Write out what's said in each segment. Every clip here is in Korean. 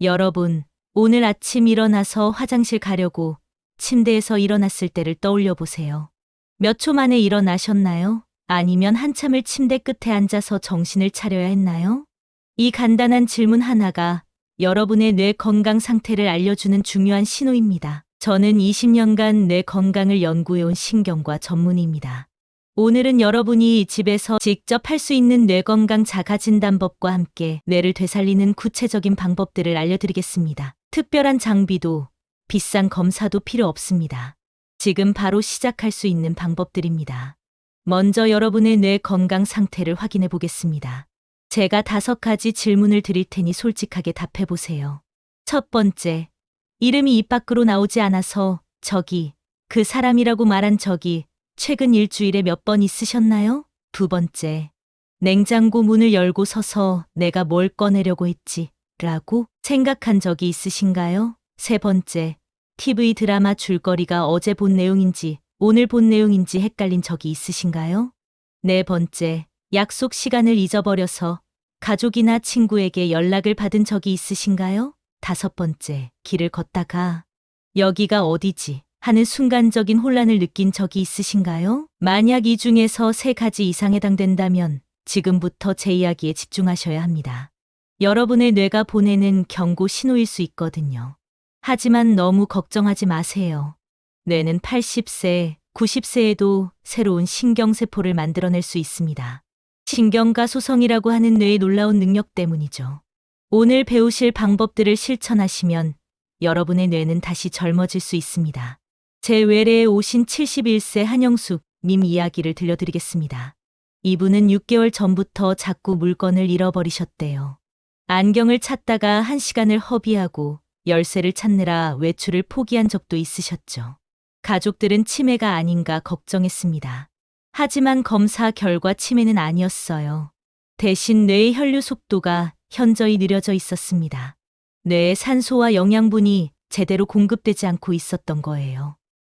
여러분, 오늘 아침 일어나서 화장실 가려고 침대에서 일어났을 때를 떠올려 보세요. 몇 초 만에 일어나셨나요? 아니면 한참을 침대 끝에 앉아서 정신을 차려야 했나요? 이 간단한 질문 하나가 여러분의 뇌 건강 상태를 알려주는 중요한 신호입니다. 저는 20년간 뇌 건강을 연구해온 신경과 전문의입니다. 오늘은 여러분이 집에서 직접 할 수 있는 뇌건강 자가진단법과 함께 뇌를 되살리는 구체적인 방법들을 알려드리겠습니다. 특별한 장비도 비싼 검사도 필요 없습니다. 지금 바로 시작할 수 있는 방법들입니다. 먼저 여러분의 뇌 건강 상태를 확인해 보겠습니다. 제가 5가지 질문을 드릴 테니 솔직하게 답해 보세요. 첫 번째, 이름이 입 밖으로 나오지 않아서 그 사람이라고 말한 적이 최근 일주일에 몇 번 있으셨나요? 두 번째, 냉장고 문을 열고 서서 내가 뭘 꺼내려고 했지? 라고 생각한 적이 있으신가요? 세 번째, TV 드라마 줄거리가 어제 본 내용인지 오늘 본 내용인지 헷갈린 적이 있으신가요? 네 번째, 약속 시간을 잊어버려서 가족이나 친구에게 연락을 받은 적이 있으신가요? 다섯 번째, 길을 걷다가 여기가 어디지? 하는 순간적인 혼란을 느낀 적이 있으신가요? 만약 이 중에서 3가지 이상 해당된다면 지금부터 제 이야기에 집중하셔야 합니다. 여러분의 뇌가 보내는 경고 신호일 수 있거든요. 하지만 너무 걱정하지 마세요. 뇌는 80세, 90세에도 새로운 신경세포를 만들어낼 수 있습니다. 신경가 소성이라고 하는 뇌의 놀라운 능력 때문이죠. 오늘 배우실 방법들을 실천하시면 여러분의 뇌는 다시 젊어질 수 있습니다. 제 외래에 오신 71세 한영숙 님 이야기를 들려드리겠습니다. 이분은 6개월 전부터 자꾸 물건을 잃어버리셨대요. 안경을 찾다가 1시간을 허비하고 열쇠를 찾느라 외출을 포기한 적도 있으셨죠. 가족들은 치매가 아닌가 걱정했습니다. 하지만 검사 결과 치매는 아니었어요. 대신 뇌의 혈류 속도가 현저히 느려져 있었습니다. 뇌에 산소와 영양분이 제대로 공급되지 않고 있었던 거예요.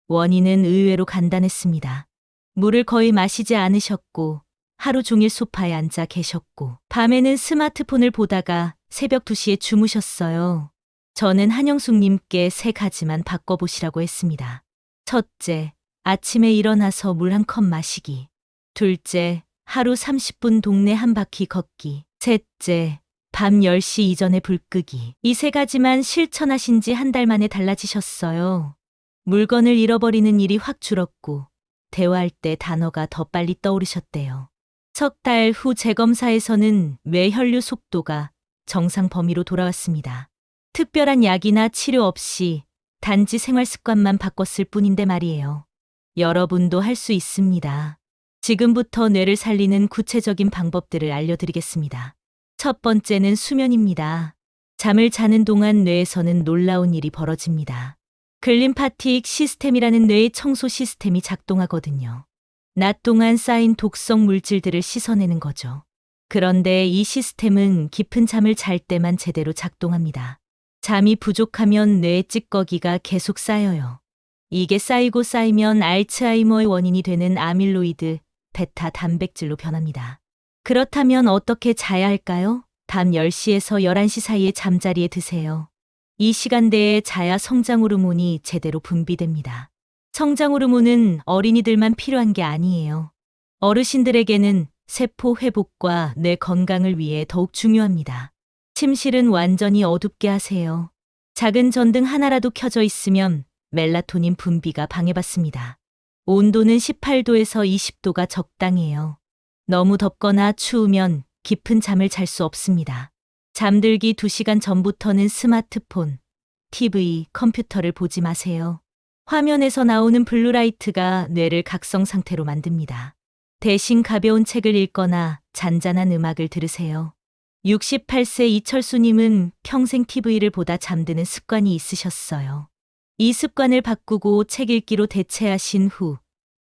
원인은 의외로 간단했습니다. 물을 거의 마시지 않으셨고, 하루 종일 소파에 앉아 계셨고, 밤에는 스마트폰을 보다가 새벽 2시에 주무셨어요. 저는 한영숙님께 3가지만 바꿔보시라고 했습니다. 첫째, 아침에 일어나서 물 한 컵 마시기. 둘째, 하루 30분 동네 한 바퀴 걷기. 셋째, 밤 10시 이전에 불 끄기. 이 3가지만 실천하신 지 한 달 만에 달라지셨어요. 물건을 잃어버리는 일이 확 줄었고 대화할 때 단어가 더 빨리 떠오르셨대요. 석 달 후 재검사에서는 뇌 혈류 속도가 정상 범위로 돌아왔습니다. 특별한 약이나 치료 없이 단지 생활 습관만 바꿨을 뿐인데 말이에요. 여러분도 할 수 있습니다. 지금부터 뇌를 살리는 구체적인 방법들을 알려드리겠습니다. 첫 번째는 수면입니다. 잠을 자는 동안 뇌에서는 놀라운 일이 벌어집니다. 글림파틱 시스템이라는 뇌의 청소 시스템이 작동하거든요. 낮 동안 쌓인 독성 물질들을 씻어내는 거죠. 그런데 이 시스템은 깊은 잠을 잘 때만 제대로 작동합니다. 잠이 부족하면 뇌의 찌꺼기가 계속 쌓여요. 이게 쌓이고 쌓이면 알츠하이머의 원인이 되는 아밀로이드, 베타 단백질로 변합니다. 그렇다면 어떻게 자야 할까요? 밤 10시에서 11시 사이에 잠자리에 드세요. 이 시간대에 자야 성장 호르몬이 제대로 분비됩니다. 성장 호르몬은 어린이들만 필요한 게 아니에요. 어르신들에게는 세포 회복과 뇌 건강을 위해 더욱 중요합니다. 침실은 완전히 어둡게 하세요. 작은 전등 하나라도 켜져 있으면 멜라토닌 분비가 방해받습니다. 온도는 18도에서 20도가 적당해요. 너무 덥거나 추우면 깊은 잠을 잘 수 없습니다. 잠들기 2시간 전부터는 스마트폰, TV, 컴퓨터를 보지 마세요. 화면에서 나오는 블루라이트가 뇌를 각성 상태로 만듭니다. 대신 가벼운 책을 읽거나 잔잔한 음악을 들으세요. 68세 이철수님은 평생 TV를 보다 잠드는 습관이 있으셨어요. 이 습관을 바꾸고 책 읽기로 대체하신 후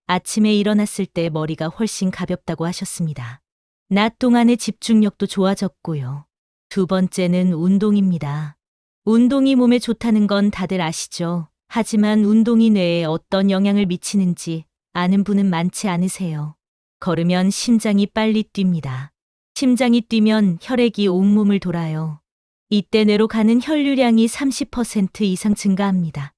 아침에 일어났을 때 머리가 훨씬 가볍다고 하셨습니다. 낮 동안의 집중력도 좋아졌고요. 두 번째는 운동입니다. 운동이 몸에 좋다는 건 다들 아시죠? 하지만 운동이 뇌에 어떤 영향을 미치는지 아는 분은 많지 않으세요. 걸으면 심장이 빨리 뜁니다. 심장이 뛰면 혈액이 온몸을 돌아요. 이때 뇌로 가는 혈류량이 30% 이상 증가합니다.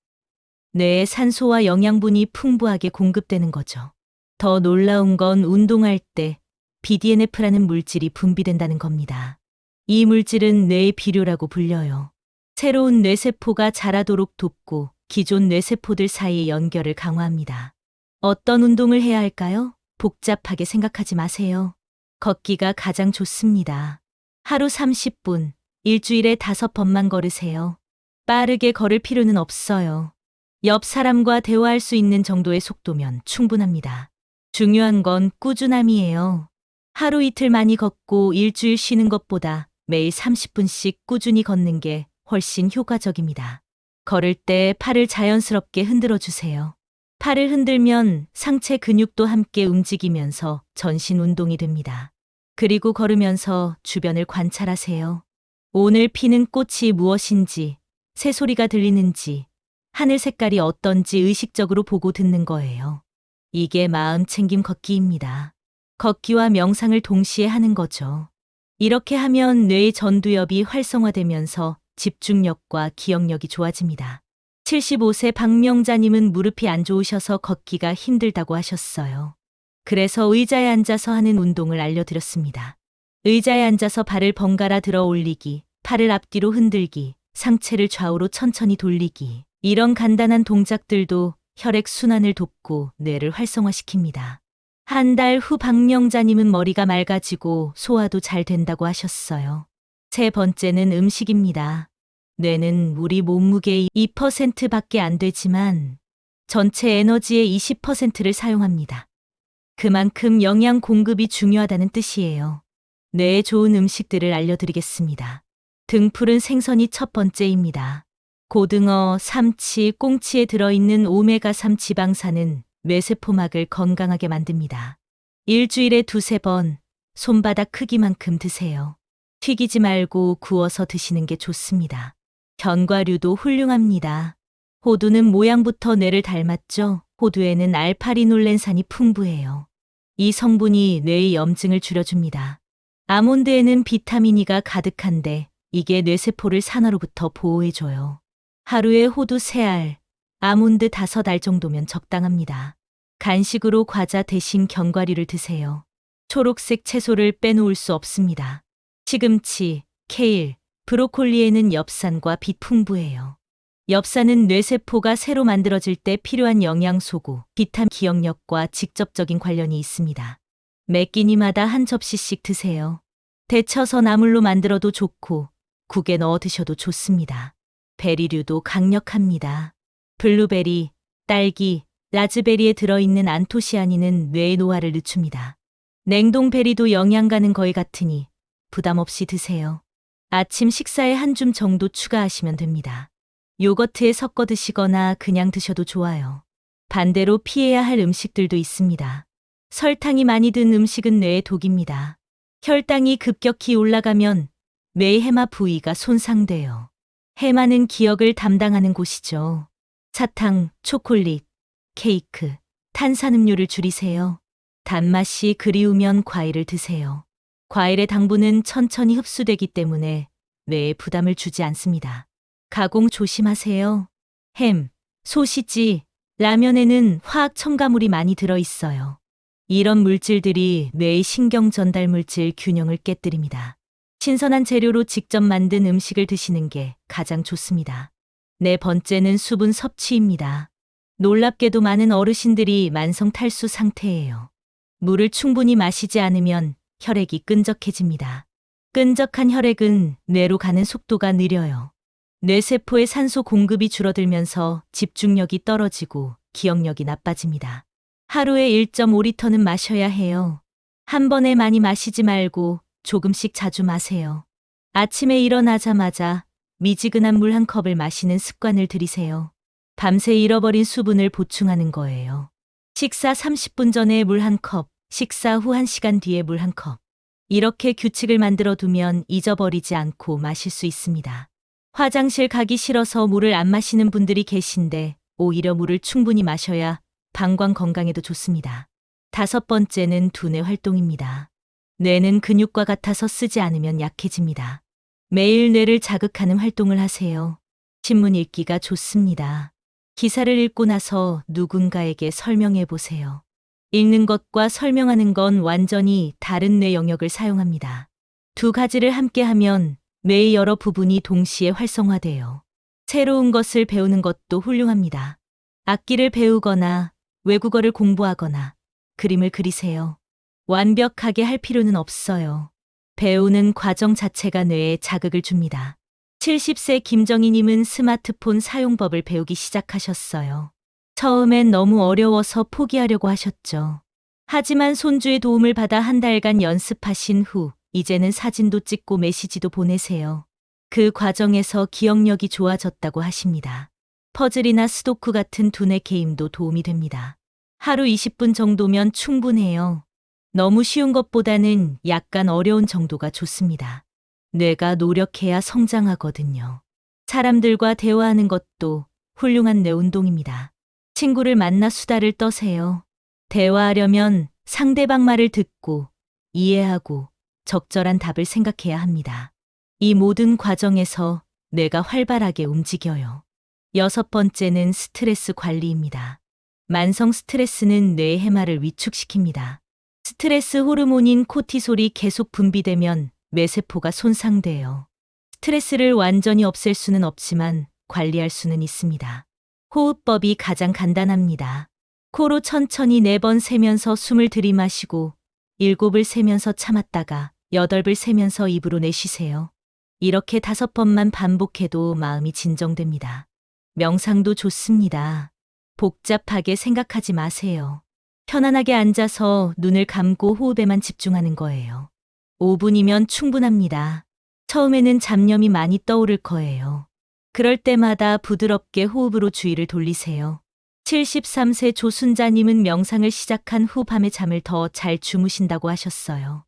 뇌에 산소와 영양분이 풍부하게 공급되는 거죠. 더 놀라운 건 운동할 때 BDNF라는 물질이 분비된다는 겁니다. 이 물질은 뇌의 비료라고 불려요. 새로운 뇌세포가 자라도록 돕고 기존 뇌세포들 사이의 연결을 강화합니다. 어떤 운동을 해야 할까요? 복잡하게 생각하지 마세요. 걷기가 가장 좋습니다. 하루 30분, 일주일에 5번만 걸으세요. 빠르게 걸을 필요는 없어요. 옆 사람과 대화할 수 있는 정도의 속도면 충분합니다. 중요한 건 꾸준함이에요. 하루 이틀 많이 걷고 일주일 쉬는 것보다 매일 30분씩 꾸준히 걷는 게 훨씬 효과적입니다. 걸을 때 팔을 자연스럽게 흔들어 주세요. 팔을 흔들면 상체 근육도 함께 움직이면서 전신 운동이 됩니다. 그리고 걸으면서 주변을 관찰하세요. 오늘 피는 꽃이 무엇인지, 새소리가 들리는지, 하늘 색깔이 어떤지 의식적으로 보고 듣는 거예요. 이게 마음 챙김 걷기입니다. 걷기와 명상을 동시에 하는 거죠. 이렇게 하면 뇌의 전두엽이 활성화되면서 집중력과 기억력이 좋아집니다. 75세 박명자님은 무릎이 안 좋으셔서 걷기가 힘들다고 하셨어요. 그래서 의자에 앉아서 하는 운동을 알려드렸습니다. 의자에 앉아서 발을 번갈아 들어 올리기, 팔을 앞뒤로 흔들기, 상체를 좌우로 천천히 돌리기. 이런 간단한 동작들도 혈액 순환을 돕고 뇌를 활성화시킵니다. 한 달 후 박명자님은 머리가 맑아지고 소화도 잘 된다고 하셨어요. 세 번째는 음식입니다. 뇌는 우리 몸무게의 2%밖에 안 되지만 전체 에너지의 20%를 사용합니다. 그만큼 영양 공급이 중요하다는 뜻이에요. 뇌에 좋은 음식들을 알려드리겠습니다. 등푸른 생선이 첫 번째입니다. 고등어, 삼치, 꽁치에 들어있는 오메가3 지방산은 뇌세포막을 건강하게 만듭니다. 일주일에 2~3번 손바닥 크기만큼 드세요. 튀기지 말고 구워서 드시는 게 좋습니다. 견과류도 훌륭합니다. 호두는 모양부터 뇌를 닮았죠? 호두에는 알파리놀렌산이 풍부해요. 이 성분이 뇌의 염증을 줄여줍니다. 아몬드에는 비타민 E가 가득한데 이게 뇌세포를 산화로부터 보호해줘요. 하루에 호두 3알, 아몬드 5알 정도면 적당합니다. 간식으로 과자 대신 견과류를 드세요. 초록색 채소를 빼놓을 수 없습니다. 시금치, 케일, 브로콜리에는 엽산과 빛 풍부해요. 엽산은 뇌세포가 새로 만들어질 때 필요한 영양소고 비타민 기억력과 직접적인 관련이 있습니다. 매 끼니마다 한 접시씩 드세요. 데쳐서 나물로 만들어도 좋고 국에 넣어 드셔도 좋습니다. 베리류도 강력합니다. 블루베리, 딸기, 라즈베리에 들어있는 안토시아닌은 뇌의 노화를 늦춥니다. 냉동베리도 영양가는 거의 같으니 부담 없이 드세요. 아침 식사에 한 줌 정도 추가하시면 됩니다. 요거트에 섞어 드시거나 그냥 드셔도 좋아요. 반대로 피해야 할 음식들도 있습니다. 설탕이 많이 든 음식은 뇌에 독입니다. 혈당이 급격히 올라가면 뇌의 해마 부위가 손상돼요. 해마는 기억을 담당하는 곳이죠. 사탕, 초콜릿, 케이크, 탄산음료를 줄이세요. 단맛이 그리우면 과일을 드세요. 과일의 당분은 천천히 흡수되기 때문에 뇌에 부담을 주지 않습니다. 가공 조심하세요. 햄, 소시지, 라면에는 화학 첨가물이 많이 들어있어요. 이런 물질들이 뇌의 신경 전달 물질 균형을 깨뜨립니다. 신선한 재료로 직접 만든 음식을 드시는 게 가장 좋습니다. 네 번째는 수분 섭취입니다. 놀랍게도 많은 어르신들이 만성 탈수 상태예요. 물을 충분히 마시지 않으면 혈액이 끈적해집니다. 끈적한 혈액은 뇌로 가는 속도가 느려요. 뇌세포의 산소 공급이 줄어들면서 집중력이 떨어지고 기억력이 나빠집니다. 하루에 1.5리터는 마셔야 해요. 한 번에 많이 마시지 말고 조금씩 자주 마세요. 아침에 일어나자마자 미지근한 물 한 컵을 마시는 습관을 들이세요. 밤새 잃어버린 수분을 보충하는 거예요. 식사 30분 전에 물 한 컵, 식사 후 1시간 뒤에 물 한 컵. 이렇게 규칙을 만들어 두면 잊어버리지 않고 마실 수 있습니다. 화장실 가기 싫어서 물을 안 마시는 분들이 계신데 오히려 물을 충분히 마셔야 방광 건강에도 좋습니다. 5번째는 두뇌 활동입니다. 뇌는 근육과 같아서 쓰지 않으면 약해집니다. 매일 뇌를 자극하는 활동을 하세요. 신문 읽기가 좋습니다. 기사를 읽고 나서 누군가에게 설명해 보세요. 읽는 것과 설명하는 건 완전히 다른 뇌 영역을 사용합니다. 두 가지를 함께 하면 뇌의 여러 부분이 동시에 활성화돼요. 새로운 것을 배우는 것도 훌륭합니다. 악기를 배우거나 외국어를 공부하거나 그림을 그리세요. 완벽하게 할 필요는 없어요. 배우는 과정 자체가 뇌에 자극을 줍니다. 70세 김정희님은 스마트폰 사용법을 배우기 시작하셨어요. 처음엔 너무 어려워서 포기하려고 하셨죠. 하지만 손주의 도움을 받아 한 달간 연습하신 후 이제는 사진도 찍고 메시지도 보내세요. 그 과정에서 기억력이 좋아졌다고 하십니다. 퍼즐이나 스도쿠 같은 두뇌 게임도 도움이 됩니다. 하루 20분 정도면 충분해요. 너무 쉬운 것보다는 약간 어려운 정도가 좋습니다. 뇌가 노력해야 성장하거든요. 사람들과 대화하는 것도 훌륭한 뇌 운동입니다. 친구를 만나 수다를 떠세요. 대화하려면 상대방 말을 듣고 이해하고 적절한 답을 생각해야 합니다. 이 모든 과정에서 뇌가 활발하게 움직여요. 6번째는 스트레스 관리입니다. 만성 스트레스는 뇌의 해마를 위축시킵니다. 스트레스 호르몬인 코티솔이 계속 분비되면 뇌세포가 손상돼요. 스트레스를 완전히 없앨 수는 없지만 관리할 수는 있습니다. 호흡법이 가장 간단합니다. 코로 천천히 4번 세면서 숨을 들이마시고 7을 세면서 참았다가 8을 세면서 입으로 내쉬세요. 이렇게 5번만 반복해도 마음이 진정됩니다. 명상도 좋습니다. 복잡하게 생각하지 마세요. 편안하게 앉아서 눈을 감고 호흡에만 집중하는 거예요. 5분이면 충분합니다. 처음에는 잡념이 많이 떠오를 거예요. 그럴 때마다 부드럽게 호흡으로 주의를 돌리세요. 73세 조순자님은 명상을 시작한 후 밤에 잠을 더 잘 주무신다고 하셨어요.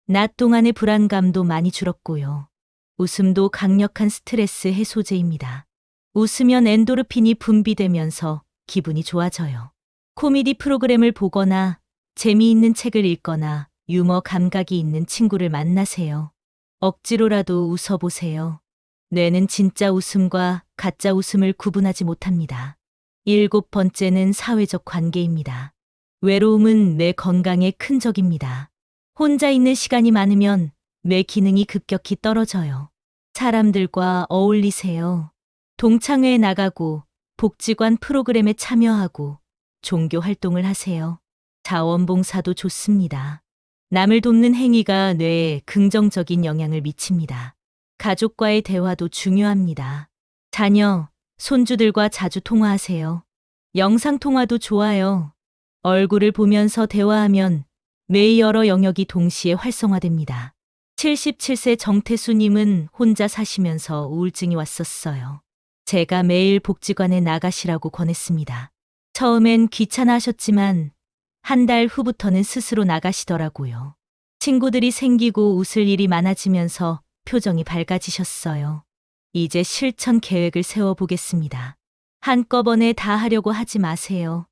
낮 동안의 불안감도 많이 줄었고요. 웃음도 강력한 스트레스 해소제입니다. 웃으면 엔도르핀이 분비되면서 기분이 좋아져요. 코미디 프로그램을 보거나 재미있는 책을 읽거나 유머 감각이 있는 친구를 만나세요. 억지로라도 웃어보세요. 뇌는 진짜 웃음과 가짜 웃음을 구분하지 못합니다. 7번째는 사회적 관계입니다. 외로움은 뇌 건강에 큰 적입니다. 혼자 있는 시간이 많으면 뇌 기능이 급격히 떨어져요. 사람들과 어울리세요. 동창회에 나가고 복지관 프로그램에 참여하고 종교 활동을 하세요. 자원봉사도 좋습니다. 남을 돕는 행위가 뇌에 긍정적인 영향을 미칩니다. 가족과의 대화도 중요합니다. 자녀, 손주들과 자주 통화하세요. 영상통화도 좋아요. 얼굴을 보면서 대화하면 뇌의 여러 영역이 동시에 활성화됩니다. 77세 정태수님은 혼자 사시면서 우울증이 왔었어요. 제가 매일 복지관에 나가시라고 권했습니다. 처음엔 귀찮아 하셨지만 한 달 후부터는 스스로 나가시더라고요. 친구들이 생기고 웃을 일이 많아지면서 표정이 밝아지셨어요. 이제 실천 계획을 세워보겠습니다. 한꺼번에 다 하려고 하지 마세요.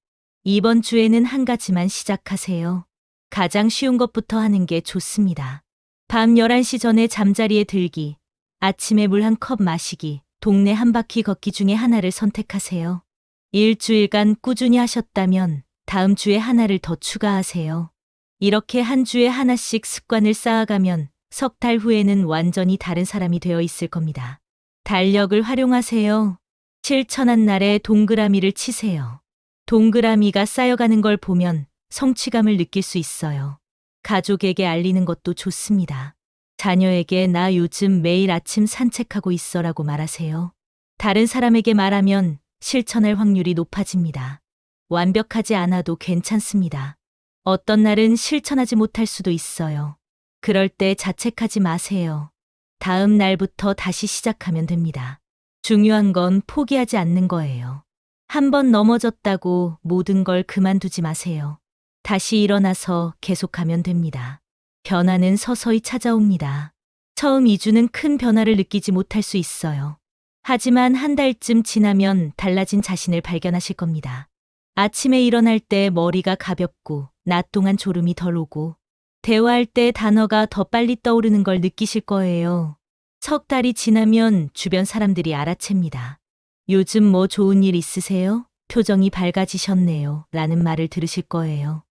이번 주에는 한 가지만 시작하세요. 가장 쉬운 것부터 하는 게 좋습니다. 밤 11시 전에 잠자리에 들기, 아침에 물 한 컵 마시기, 동네 한 바퀴 걷기 중에 하나를 선택하세요. 일주일간 꾸준히 하셨다면 다음 주에 하나를 더 추가하세요. 이렇게 한 주에 하나씩 습관을 쌓아가면 석 달 후에는 완전히 다른 사람이 되어 있을 겁니다. 달력을 활용하세요. 실천한 날에 동그라미를 치세요. 동그라미가 쌓여가는 걸 보면 성취감을 느낄 수 있어요. 가족에게 알리는 것도 좋습니다. 자녀에게 나 요즘 매일 아침 산책하고 있어라고 말하세요. 다른 사람에게 말하면 실천할 확률이 높아집니다. 완벽하지 않아도 괜찮습니다. 어떤 날은 실천하지 못할 수도 있어요. 그럴 때 자책하지 마세요. 다음 날부터 다시 시작하면 됩니다. 중요한 건 포기하지 않는 거예요. 한 번 넘어졌다고 모든 걸 그만두지 마세요. 다시 일어나서 계속하면 됩니다. 변화는 서서히 찾아옵니다. 처음 2주는 큰 변화를 느끼지 못할 수 있어요. 하지만 한 달쯤 지나면 달라진 자신을 발견하실 겁니다. 아침에 일어날 때 머리가 가볍고 낮 동안 졸음이 덜 오고 대화할 때 단어가 더 빨리 떠오르는 걸 느끼실 거예요. 석 달이 지나면 주변 사람들이 알아챕니다. 요즘 뭐 좋은 일 있으세요? 표정이 밝아지셨네요. 라는 말을 들으실 거예요.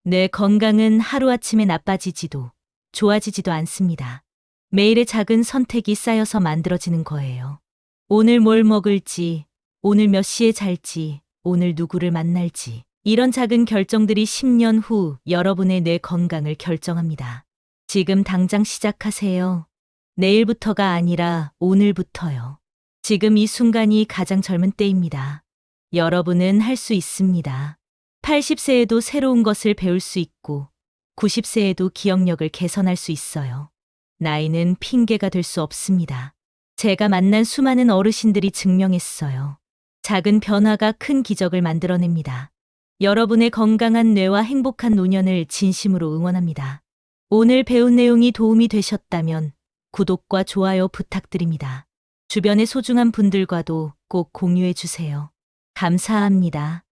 내 건강은 하루아침에 나빠지지도 좋아지지도 않습니다. 매일의 작은 선택이 쌓여서 만들어지는 거예요. 오늘 뭘 먹을지, 오늘 몇 시에 잘지, 오늘 누구를 만날지. 이런 작은 결정들이 10년 후 여러분의 뇌 건강을 결정합니다. 지금 당장 시작하세요. 내일부터가 아니라 오늘부터요. 지금 이 순간이 가장 젊은 때입니다. 여러분은 할 수 있습니다. 80세에도 새로운 것을 배울 수 있고, 90세에도 기억력을 개선할 수 있어요. 나이는 핑계가 될 수 없습니다. 제가 만난 수많은 어르신들이 증명했어요. 작은 변화가 큰 기적을 만들어냅니다. 여러분의 건강한 뇌와 행복한 노년을 진심으로 응원합니다. 오늘 배운 내용이 도움이 되셨다면 구독과 좋아요 부탁드립니다. 주변의 소중한 분들과도 꼭 공유해 주세요. 감사합니다.